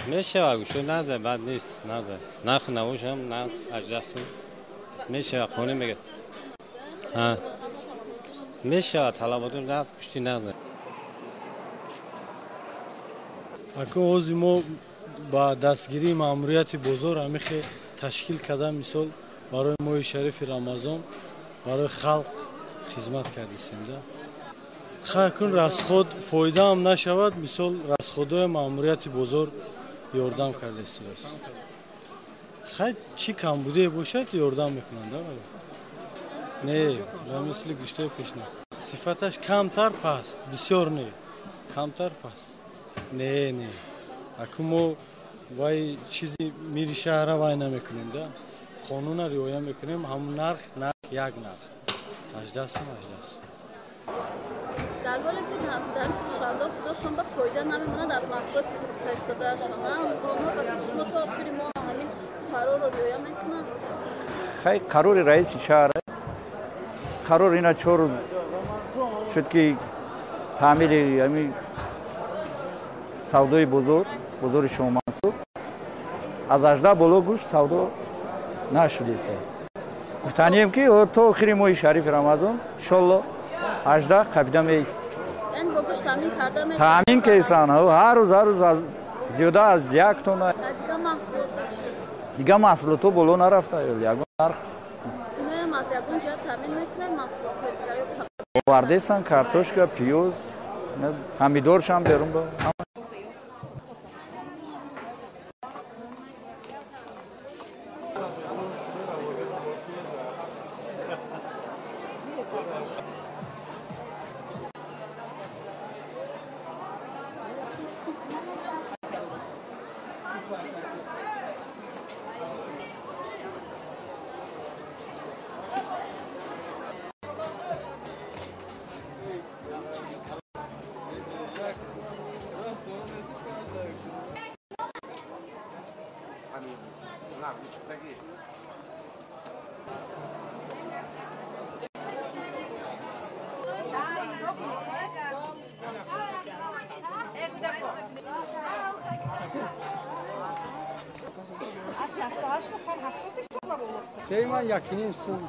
میشه گوشو نزه بد نیست نزه نرخ نوش هم نز 18 سو میشه خونه میگه ها میشه طلباتون نز کشتی نزه اکو اوزی ما با دستگیری ماموریت بزرگ همیشه تشکیل کرده مثال برای ماه شریف رمضان برای خلق خدمت کردیم ده خاکن رسخود فایده هم نشود مثال رسخودهای ماموریت بزرگ یاردم کرده است خیلی چی کم بوده باشد یاردم میکنند نه و مثل گوشت پیشنه صفتش کمتر پست بسیار نه کمتر پست نه اکو ما وای چیزی میری شهر وای نمیکنیم ده قانون رعایت میکنیم همون نرخ یک نرخ 18 سو در حالی که در فروشنده خودشون به فایده نمیمونند از محصولات فروخته شدهشون آنها به فکر شما تا آخر ماه همین قرار رو رعایت میکنند خیلی قرار رئیس شهر قرار اینا 4 روز شد که تعمیل همین سودای بزرگ شما منصور از 18 بالا گوشت سودا نشده است گفتنیم که تا آخر ماه شریف رمضان ان شاء الله 18 قبیده میست این با گوشت تامین کرده میشه تامین کیسان هر روز زیاده از 1 تن دیگه محصولات بالا نرفته یگان نرخ اینا هم از یگان جا تامین میکنن محصولات دیگه واردسان کارتوشکا پیوز پمیدورش هم بیرون با Şey man yakinin sun.